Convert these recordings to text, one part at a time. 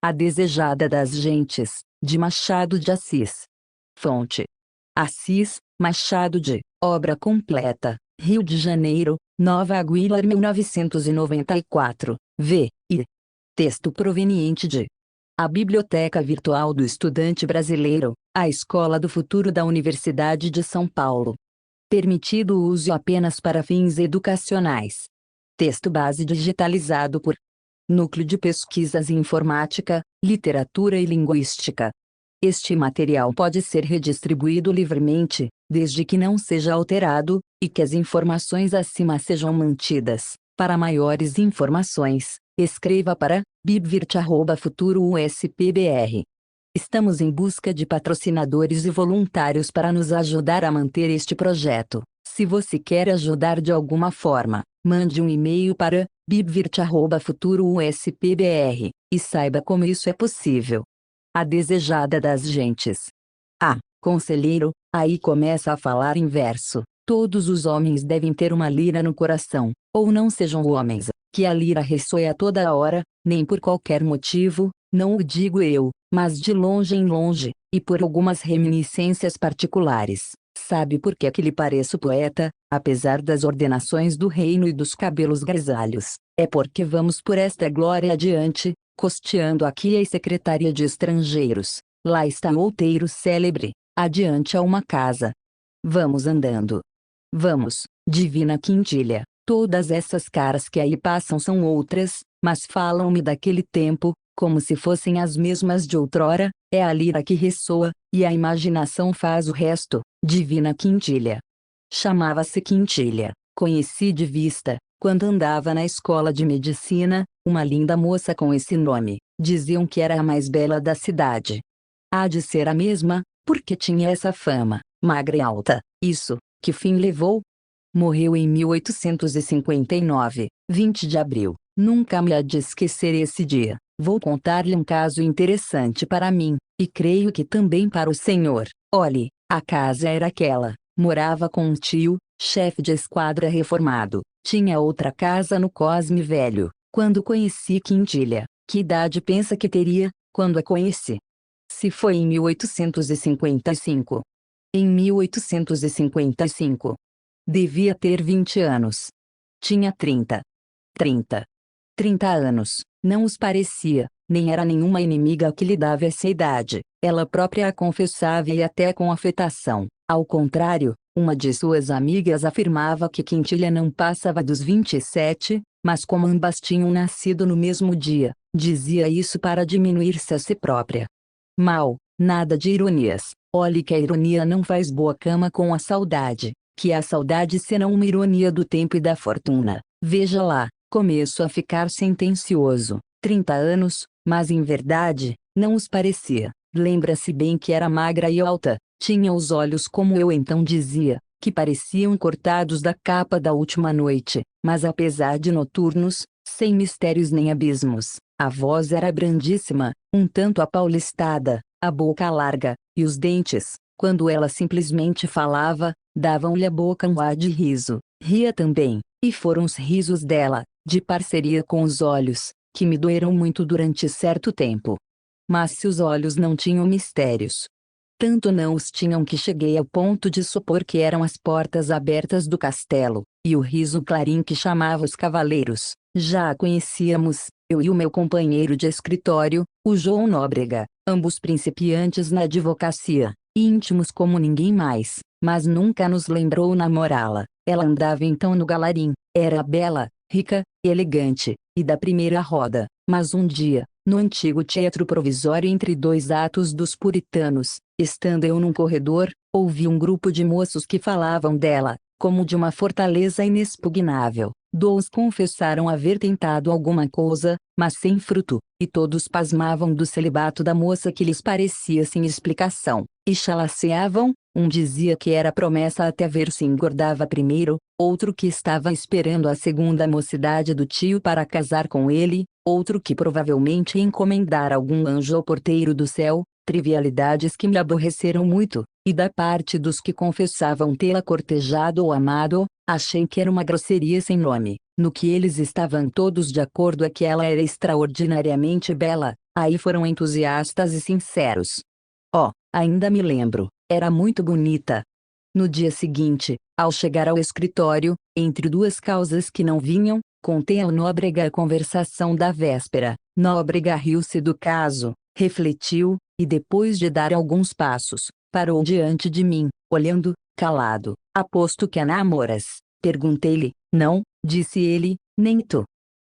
A Desejada das Gentes, de Machado de Assis. Fonte: Assis, Machado de, obra completa, Rio de Janeiro, Nova Aguilar 1994, v.i. Texto proveniente de A Biblioteca Virtual do Estudante Brasileiro, a Escola do Futuro da Universidade de São Paulo. Permitido o uso apenas para fins educacionais. Texto base digitalizado por Núcleo de Pesquisas em Informática, Literatura e Linguística. Este material pode ser redistribuído livremente, desde que não seja alterado, e que as informações acima sejam mantidas. Para maiores informações, escreva para bibvirt@futurouspbr. Estamos em busca de patrocinadores e voluntários para nos ajudar a manter este projeto. Se você quer ajudar de alguma forma, mande um e-mail para bibvirt@futurouspbr, e saiba como isso é possível. A Desejada das Gentes. Ah, conselheiro, aí começa a falar em verso. Todos os homens devem ter uma lira no coração, ou não sejam homens, que a lira ressoe a toda hora, nem por qualquer motivo, não o digo eu, mas de longe em longe, e por algumas reminiscências particulares. Sabe por que é que lhe pareço poeta, apesar das ordenações do reino e dos cabelos grisalhos? É porque vamos por esta glória adiante, costeando aqui a Secretaria de Estrangeiros. Lá está o outeiro célebre, adiante a uma casa. Vamos andando. Vamos, divina quintilha. Todas essas caras que aí passam são outras, mas falam-me daquele tempo, como se fossem as mesmas de outrora. É a lira que ressoa, e a imaginação faz o resto, divina quintilha. Chamava-se Quintilha, conheci de vista, quando andava na escola de medicina, uma linda moça com esse nome. Diziam que era a mais bela da cidade. Há de ser a mesma, porque tinha essa fama, magra e alta. Isso, que fim levou? Morreu em 1859, 20 de abril. Nunca me há de esquecer esse dia. Vou contar-lhe um caso interessante para mim, e creio que também para o senhor. Olhe, a casa era aquela. Morava com um tio, chefe de esquadra reformado. Tinha outra casa no Cosme Velho. Quando conheci Quintilha, que idade pensa que teria, quando a conheci? Se foi em 1855. Em 1855. Devia ter 20 anos. Tinha 30. 30 anos. Não os parecia, nem era nenhuma inimiga que lhe dava essa idade. Ela própria a confessava e até com afetação. Ao contrário, uma de suas amigas afirmava que Quintilha não passava dos 27, mas como ambas tinham nascido no mesmo dia, dizia isso para diminuir-se a si própria. Mal, nada de ironias. Olhe que a ironia não faz boa cama com a saudade, que a saudade senão uma ironia do tempo e da fortuna. Veja lá, começo a ficar sentencioso. 30 anos, mas em verdade, não os parecia. Lembra-se bem que era magra e alta, tinha os olhos como eu então dizia, que pareciam cortados da capa da última noite, mas apesar de noturnos, sem mistérios nem abismos. A voz era brandíssima, um tanto apaulistada, a boca larga, e os dentes, quando ela simplesmente falava, davam-lhe à boca um ar de riso. Ria também, e foram os risos dela, de parceria com os olhos, que me doeram muito durante certo tempo. Mas se os olhos não tinham mistérios, tanto não os tinham que cheguei ao ponto de supor que eram as portas abertas do castelo, e o riso clarim que chamava os cavaleiros. Já a conhecíamos, eu e o meu companheiro de escritório, o João Nóbrega, ambos principiantes na advocacia, íntimos como ninguém mais, mas nunca nos lembrou namorá-la. Ela andava então no galarim, era bela, rica, elegante, e da primeira roda, mas um dia, no antigo teatro provisório entre dois atos dos puritanos, estando eu num corredor, ouvi um grupo de moços que falavam dela, como de uma fortaleza inexpugnável. Dois confessaram haver tentado alguma coisa, mas sem fruto, e todos pasmavam do celibato da moça que lhes parecia sem explicação, e chalaceavam. Um dizia que era promessa até ver se engordava primeiro, outro que estava esperando a segunda mocidade do tio para casar com ele, outro que provavelmente ia encomendar algum anjo ao porteiro do céu, trivialidades que me aborreceram muito, e da parte dos que confessavam tê-la cortejado ou amado, achei que era uma grosseria sem nome. No que eles estavam todos de acordo é que ela era extraordinariamente bela, aí foram entusiastas e sinceros. Oh, ainda me lembro, era muito bonita. No dia seguinte, ao chegar ao escritório, entre duas causas que não vinham, contei ao Nóbrega a conversação da véspera. Nóbrega riu-se do caso, refletiu, e depois de dar alguns passos, parou diante de mim, olhando, calado. Aposto que a namoras? Perguntei-lhe. Não, disse ele, nem tu.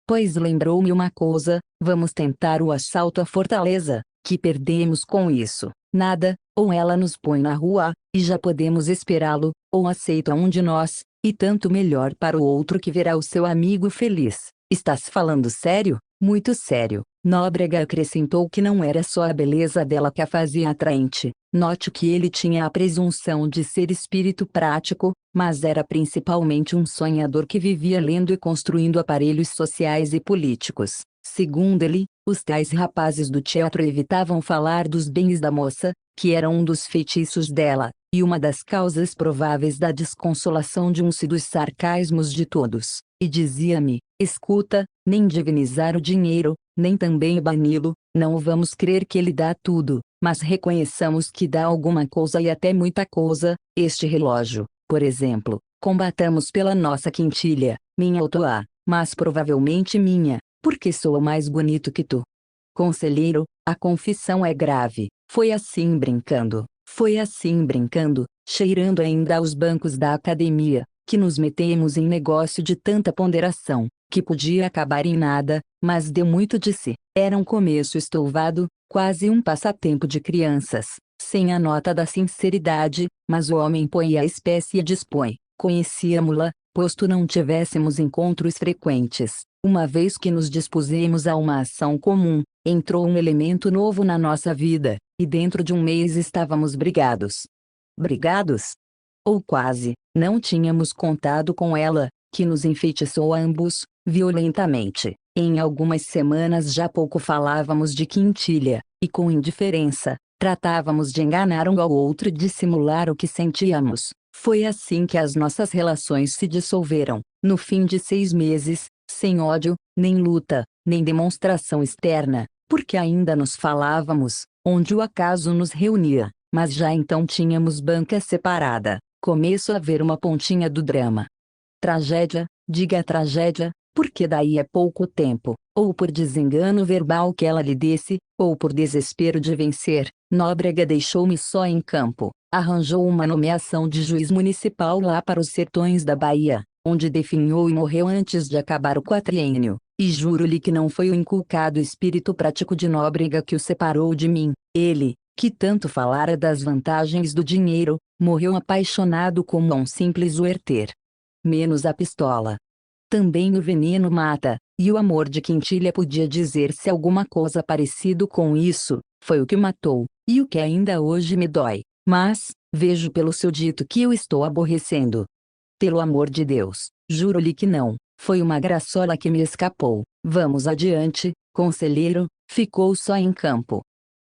Pois lembrou-me uma coisa, vamos tentar o assalto à fortaleza, que perdemos com isso. Nada, ou ela nos põe na rua, e já podemos esperá-lo, ou aceita um de nós, e tanto melhor para o outro que verá o seu amigo feliz. Estás falando sério? Muito sério. Nóbrega acrescentou que não era só a beleza dela que a fazia atraente. Note que ele tinha a presunção de ser espírito prático, mas era principalmente um sonhador que vivia lendo e construindo aparelhos sociais e políticos. Segundo ele, os tais rapazes do teatro evitavam falar dos bens da moça, que era um dos feitiços dela, e uma das causas prováveis da desconsolação de uns e dos sarcasmos de todos. E dizia-me, escuta, nem divinizar o dinheiro, nem também bani-lo, não vamos crer que ele dá tudo, mas reconheçamos que dá alguma coisa e até muita coisa, este relógio, por exemplo, combatamos pela nossa quintilha, minha ou tua, mas provavelmente minha, porque sou mais bonito que tu. Conselheiro, a confissão é grave, foi assim brincando, cheirando ainda aos bancos da academia, que nos metemos em negócio de tanta ponderação, que podia acabar em nada, mas deu muito de si. Era um começo estouvado, quase um passatempo de crianças, sem a nota da sinceridade, mas o homem põe a espécie e dispõe. Conhecíamo-la, posto não tivéssemos encontros frequentes. Uma vez que nos dispusemos a uma ação comum, entrou um elemento novo na nossa vida, e dentro de um mês estávamos brigados. Brigados? Ou quase, não tínhamos contado com ela, que nos enfeitiçou a ambos, violentamente. Em algumas semanas já pouco falávamos de quintilha, e com indiferença, tratávamos de enganar um ao outro e dissimular o que sentíamos. Foi assim que as nossas relações se dissolveram, no fim de 6 meses, sem ódio, nem luta, nem demonstração externa, porque ainda nos falávamos, onde o acaso nos reunia, mas já então tínhamos banca separada. Começo a ver uma pontinha do drama. Tragédia, diga tragédia, porque daí é pouco tempo, ou por desengano verbal que ela lhe desse, ou por desespero de vencer, Nóbrega deixou-me só em campo, arranjou uma nomeação de juiz municipal lá para os sertões da Bahia, onde definhou e morreu antes de acabar o quatriênio, e juro-lhe que não foi o inculcado espírito prático de Nóbrega que o separou de mim. Ele, que tanto falara das vantagens do dinheiro, morreu apaixonado como um simples uerter. Menos a pistola. Também o veneno mata, e o amor de quintilha podia dizer-se alguma coisa parecido com isso, foi o que matou, e o que ainda hoje me dói. Mas, vejo pelo seu dito que eu estou aborrecendo. Pelo amor de Deus, juro-lhe que não, foi uma graçola que me escapou. Vamos adiante, conselheiro, ficou só em campo.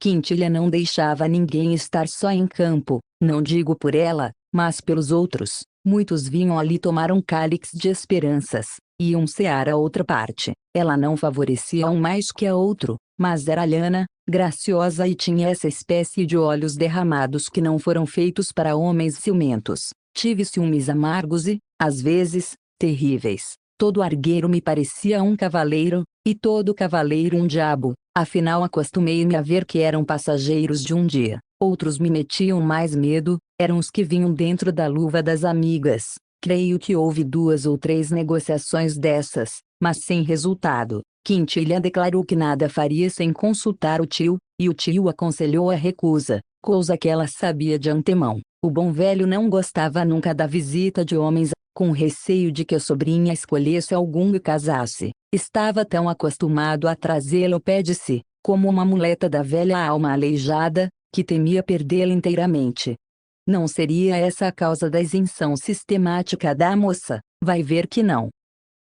Quintilha não deixava ninguém estar só em campo, não digo por ela, mas pelos outros. Muitos vinham ali tomar um cálice de esperanças, iam cear a outra parte. Ela não favorecia um mais que a outro, mas era lhana, graciosa e tinha essa espécie de olhos derramados que não foram feitos para homens ciumentos. Tive ciúmes amargos e, às vezes, terríveis. Todo argueiro me parecia um cavaleiro, e todo cavaleiro um diabo. Afinal acostumei-me a ver que eram passageiros de um dia. Outros me metiam mais medo, eram os que vinham dentro da luva das amigas. Creio que houve 2 ou 3 negociações dessas, mas sem resultado. Quintilha declarou que nada faria sem consultar o tio, e o tio aconselhou a recusa, coisa que ela sabia de antemão. O bom velho não gostava nunca da visita de homens, com receio de que a sobrinha escolhesse algum e casasse. Estava tão acostumado a trazê-la ao pé de si, como uma muleta da velha alma aleijada, que temia perdê-la inteiramente. Não seria essa a causa da isenção sistemática da moça? Vai ver que não.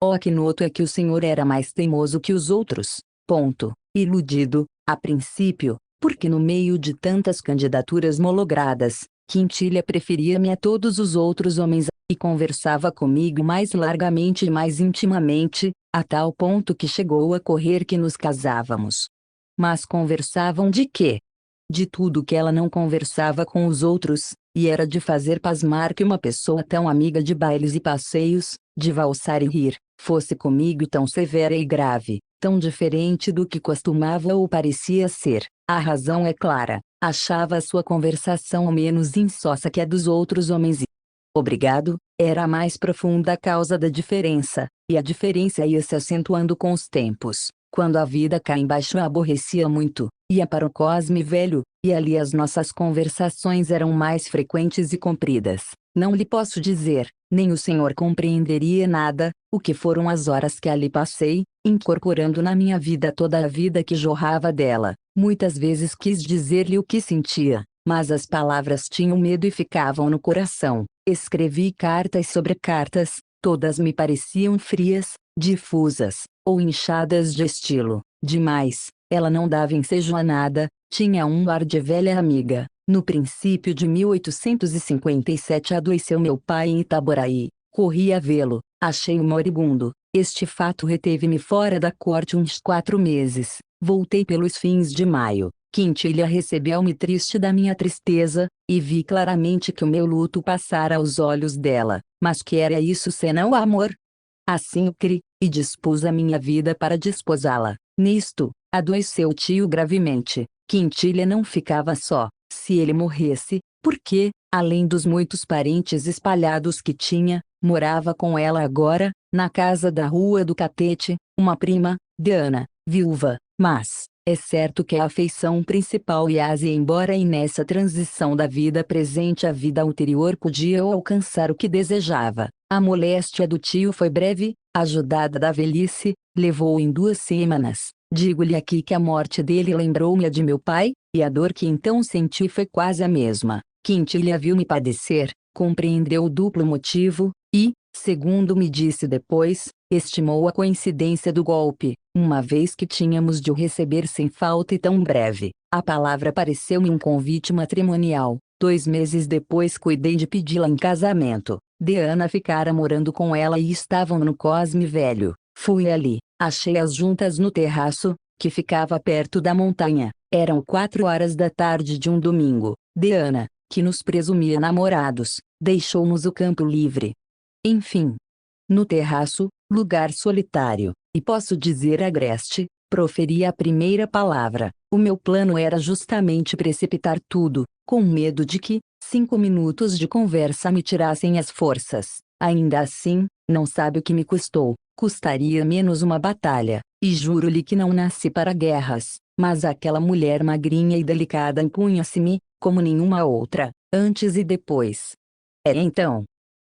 Oh, que noto é que o senhor era mais teimoso que os outros. Ponto. Iludido, a princípio, porque no meio de tantas candidaturas mologradas, Quintilha preferia-me a todos os outros homens. e conversava comigo mais largamente e mais intimamente, a tal ponto que chegou a correr que nos casávamos. Mas conversavam de quê? De tudo que ela não conversava com os outros, e era de fazer pasmar que uma pessoa tão amiga de bailes e passeios, de valsar e rir, fosse comigo tão severa e grave, tão diferente do que costumava ou parecia ser. A razão é clara, achava a sua conversação menos insossa que a dos outros homens e, obrigado, era a mais profunda causa da diferença, e a diferença ia se acentuando com os tempos. Quando a vida cá embaixo a aborrecia muito, ia para o Cosme Velho, e ali as nossas conversações eram mais frequentes e compridas. Não lhe posso dizer, nem o senhor compreenderia nada, o que foram as horas que ali passei, incorporando na minha vida toda a vida que jorrava dela. Muitas vezes quis dizer-lhe o que sentia, mas as palavras tinham medo e ficavam no coração. Escrevi cartas sobre cartas, todas me pareciam frias, difusas, ou inchadas de estilo. Demais, ela não dava ensejo a nada, tinha um ar de velha amiga. No princípio de 1857 adoeceu meu pai em Itaboraí. Corri a vê-lo, achei-o moribundo. Este fato reteve-me fora da corte uns 4 meses. Voltei pelos fins de maio. Quintilha recebeu-me triste da minha tristeza, e vi claramente que o meu luto passara aos olhos dela. Mas que era isso senão o amor? Assim o criei, e dispus a minha vida para desposá-la. Nisto, adoeceu o tio gravemente. Quintilha não ficava só, se ele morresse, porque, além dos muitos parentes espalhados que tinha, morava com ela agora, na casa da Rua do Catete, uma prima, Diana, viúva, mas, é certo que a afeição principal ia-se embora e nessa transição da vida presente à vida ulterior podia alcançar o que desejava. A moléstia do tio foi breve, ajudada da velhice, levou em 2 semanas. Digo-lhe aqui que a morte dele lembrou-me a de meu pai, e a dor que então senti foi quase a mesma. Quintilha viu-me padecer, compreendeu o duplo motivo, e, segundo me disse depois, estimou a coincidência do golpe, uma vez que tínhamos de o receber sem falta e tão breve. A palavra pareceu-me um convite matrimonial. 2 meses depois cuidei de pedi-la em casamento. Diana ficara morando com ela e estavam no Cosme Velho. Fui ali, achei-as juntas no terraço, que ficava perto da montanha. Eram 4 horas da tarde de um domingo. Diana, que nos presumia namorados, deixou-nos o campo livre. Enfim, no terraço, lugar solitário, e posso dizer agreste, proferi a primeira palavra. O meu plano era justamente precipitar tudo, com medo de que, 5 minutos de conversa me tirassem as forças. Ainda assim, não sabe o que me custou. Custaria menos uma batalha, e juro-lhe que não nasci para guerras, mas aquela mulher magrinha e delicada impunha-se-me, como nenhuma outra, antes e depois. É então.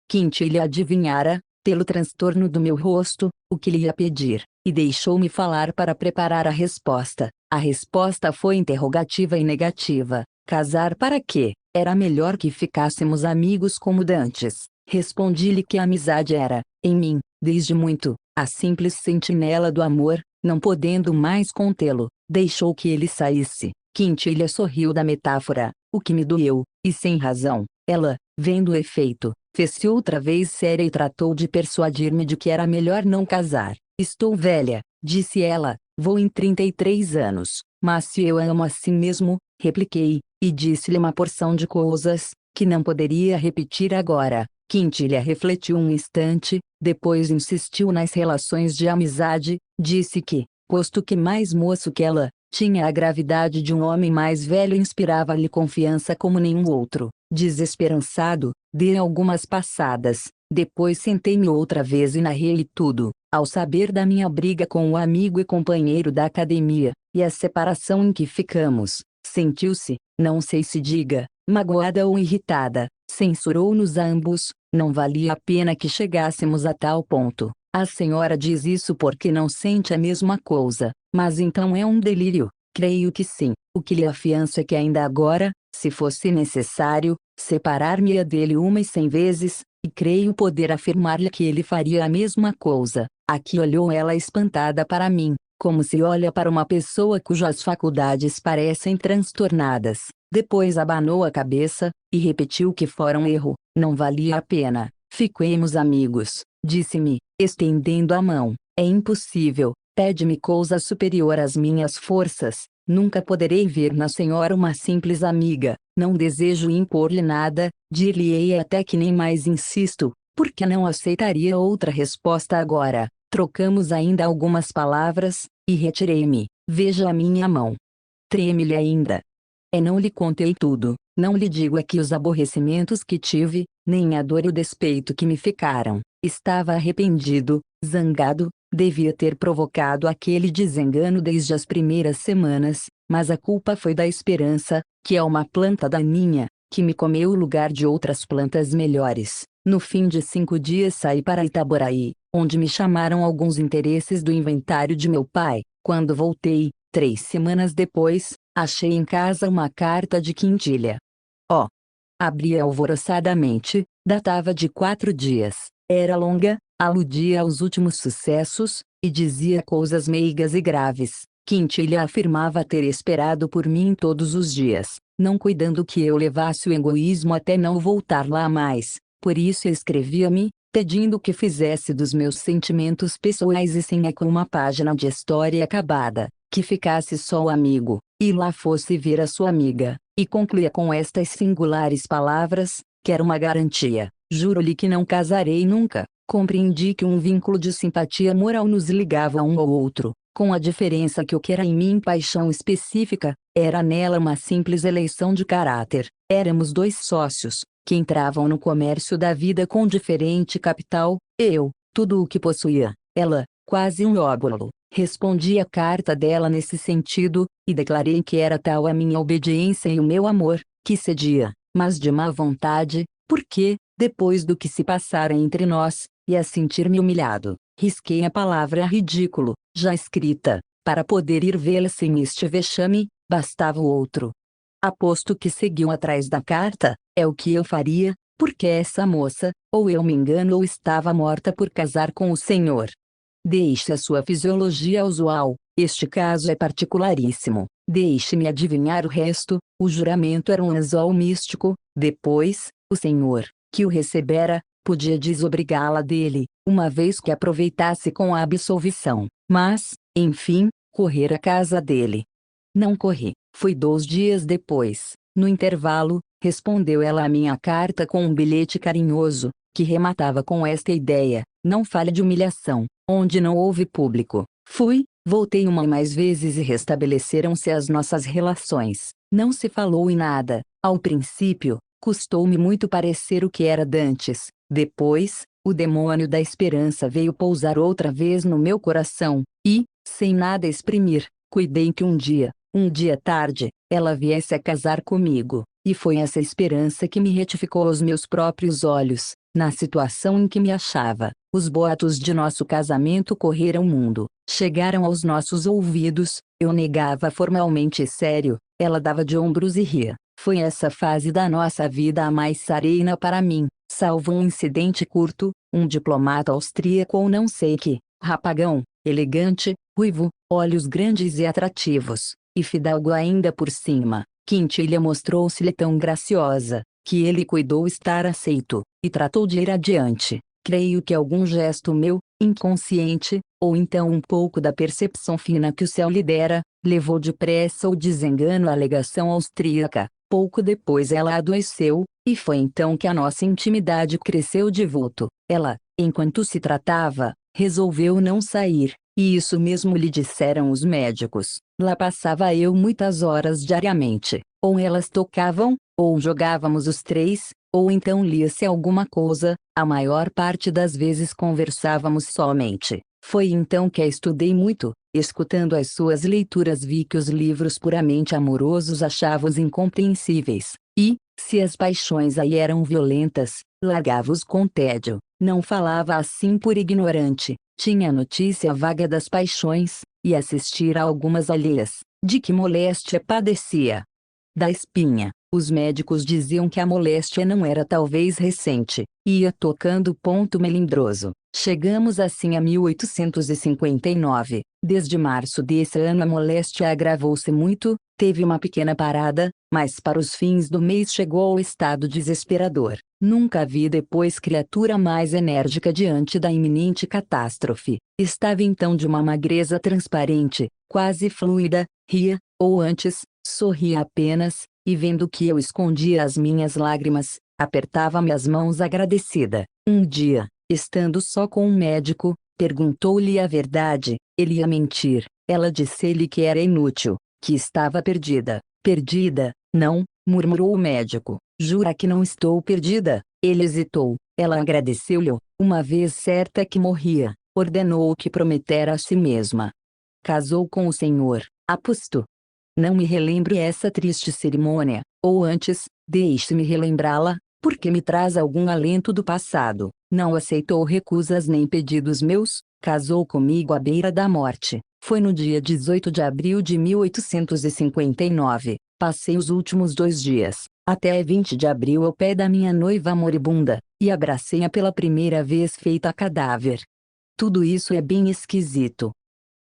Quintilha adivinhara, pelo transtorno do meu rosto, o que lhe ia pedir, e deixou-me falar para preparar a resposta. A resposta foi interrogativa e negativa. Casar para quê? Era melhor que ficássemos amigos como dantes. Respondi-lhe que a amizade era, em mim, desde muito, a simples sentinela do amor, não podendo mais contê-lo, deixou que ele saísse. Quintilha sorriu da metáfora, o que me doeu, e sem razão. Ela, vendo o efeito, fez-se outra vez séria e tratou de persuadir-me de que era melhor não casar. Estou velha, disse ela, vou em 33 anos, mas se eu amo assim mesmo, repliquei, e disse-lhe uma porção de coisas, que não poderia repetir agora. Quintilha refletiu um instante, depois insistiu nas relações de amizade, disse que, posto que mais moço que ela, tinha a gravidade de um homem mais velho e inspirava-lhe confiança como nenhum outro. Desesperançado, dei algumas passadas, depois sentei-me outra vez e narrei-lhe tudo. Ao saber da minha briga com o amigo e companheiro da academia, e a separação em que ficamos, sentiu-se, não sei se diga, magoada ou irritada, censurou-nos ambos, não valia a pena que chegássemos a tal ponto. A senhora diz isso porque não sente a mesma coisa, mas então é um delírio. Creio que sim. O que lhe afianço é que ainda agora, se fosse necessário, separar-me-ia dele umas 100 vezes, e creio poder afirmar-lhe que ele faria a mesma coisa. Aqui olhou ela espantada para mim, como se olha para uma pessoa cujas faculdades parecem transtornadas. Depois abanou a cabeça, e repetiu que fora um erro, não valia a pena. Fiquemos amigos, disse-me, estendendo a mão. É impossível, pede-me coisa superior às minhas forças. Nunca poderei ver na senhora uma simples amiga. Não desejo impor-lhe nada, dir-lhe-ei até que nem mais insisto, porque não aceitaria outra resposta agora. Trocamos ainda algumas palavras, e retirei-me. Veja a minha mão. Treme-lhe ainda. Não lhe contei tudo, não lhe digo aqui os aborrecimentos que tive, nem a dor e o despeito que me ficaram. Estava arrependido, zangado, devia ter provocado aquele desengano desde as primeiras semanas, mas a culpa foi da esperança, que é uma planta daninha, que me comeu o lugar de outras plantas melhores. No fim de 5 dias saí para Itaboraí, onde me chamaram alguns interesses do inventário de meu pai. Quando voltei, 3 semanas depois, achei em casa uma carta de Quintilha. Abri alvoroçadamente, datava de 4 dias, era longa, aludia aos últimos sucessos, e dizia coisas meigas e graves. Quintilha afirmava ter esperado por mim todos os dias, não cuidando que eu levasse o egoísmo até não voltar lá mais. Por isso escrevia-me, pedindo que fizesse dos meus sentimentos pessoais e sem eco uma página de história acabada, que ficasse só o amigo, e lá fosse ver a sua amiga, e concluía com estas singulares palavras: quero uma garantia, juro-lhe que não casarei nunca. Compreendi que um vínculo de simpatia moral nos ligava um ao outro, com a diferença que o que era em mim paixão específica, era nela uma simples eleição de caráter. Éramos 2 sócios, que entravam no comércio da vida com diferente capital, eu, tudo o que possuía, ela, quase um óbolo. Respondi à carta dela nesse sentido, e declarei que era tal a minha obediência e o meu amor, que cedia, mas de má vontade, porque, depois do que se passara entre nós, e a sentir-me humilhado, risquei a palavra ridículo, já escrita, para poder ir vê-la sem este vexame, bastava o outro. Aposto que seguiu atrás da carta, é o que eu faria, porque essa moça, ou eu me engano ou estava morta por casar com o senhor. Deixe a sua fisiologia usual, este caso é particularíssimo. Deixe-me adivinhar o resto, o juramento era um anzol místico, depois, o senhor, que o recebera, podia desobrigá-la dele, uma vez que aproveitasse com a absolvição, mas, enfim, correr à casa dele. Não corri, fui 2 dias depois. No intervalo, respondeu ela à minha carta com um bilhete carinhoso, que rematava com esta ideia: não fale de humilhação, onde não houve público. Fui, voltei uma mais vezes e restabeleceram-se as nossas relações. Não se falou em nada, ao princípio, custou-me muito parecer o que era dantes. Depois, o demônio da esperança veio pousar outra vez no meu coração, e, sem nada exprimir, cuidei que um dia tarde, ela viesse a casar comigo, e foi essa esperança que me retificou aos meus próprios olhos, na situação em que me achava. Os boatos de nosso casamento correram o mundo, chegaram aos nossos ouvidos, eu negava formalmente e sério, ela dava de ombros e ria. Foi essa fase da nossa vida a mais serena para mim, salvo um incidente curto, um diplomata austríaco ou não sei que, rapagão, elegante, ruivo, olhos grandes e atrativos, e fidalgo ainda por cima. Quintilha mostrou-se-lhe tão graciosa, que ele cuidou estar aceito, e tratou de ir adiante. Creio que algum gesto meu, inconsciente, ou então um pouco da percepção fina que o céu lhe dera, levou depressa o desengano à alegação austríaca. Pouco depois ela adoeceu, e foi então que a nossa intimidade cresceu de vulto. Ela, enquanto se tratava, resolveu não sair, e isso mesmo lhe disseram os médicos. Lá passava eu muitas horas diariamente, ou elas tocavam, ou jogávamos os 3, ou então lia-se alguma coisa, a maior parte das vezes conversávamos somente. Foi então que a estudei muito. Escutando as suas leituras vi que os livros puramente amorosos achava-os incompreensíveis, e, se as paixões aí eram violentas, largava-os com tédio. Não falava assim por ignorante, tinha notícia vaga das paixões, e assistira a algumas alheias. De que moléstia padecia? Da espinha. Os médicos diziam que a moléstia não era talvez recente, ia tocando ponto melindroso. Chegamos assim a 1859. Desde março desse ano a moléstia agravou-se muito, teve uma pequena parada, mas para os fins do mês chegou ao estado desesperador. Nunca vi depois criatura mais enérgica diante da iminente catástrofe. Estava então de uma magreza transparente, quase fluida, ria, ou antes, sorria apenas, e vendo que eu escondia as minhas lágrimas, apertava-me as mãos agradecida. Um dia, estando só com um médico, perguntou-lhe a verdade. Ele ia mentir. Ela disse-lhe que era inútil, que estava perdida. Perdida? Não, murmurou o médico. Jura que não estou perdida? Ele hesitou. Ela agradeceu-lhe. Uma vez certa que morria, ordenou o que prometera a si mesma. Casou com o senhor. Aposto. Não me relembre essa triste cerimônia, ou antes, deixe-me relembrá-la, porque me traz algum alento do passado. Não aceitou recusas nem pedidos meus, casou comigo à beira da morte. Foi no dia 18 de abril de 1859. Passei os últimos 2 dias, até 20 de abril ao pé da minha noiva moribunda, e abracei-a pela primeira vez feita cadáver. Tudo isso é bem esquisito.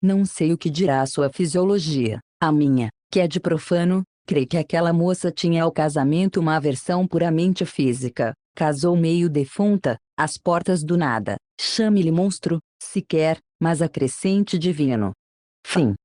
Não sei o que dirá a sua fisiologia. A minha, que é de profano, crê que aquela moça tinha ao casamento uma aversão puramente física. Casou meio defunta, às portas do nada. Chame-lhe monstro, se quer, mas acrescente divino. Fim.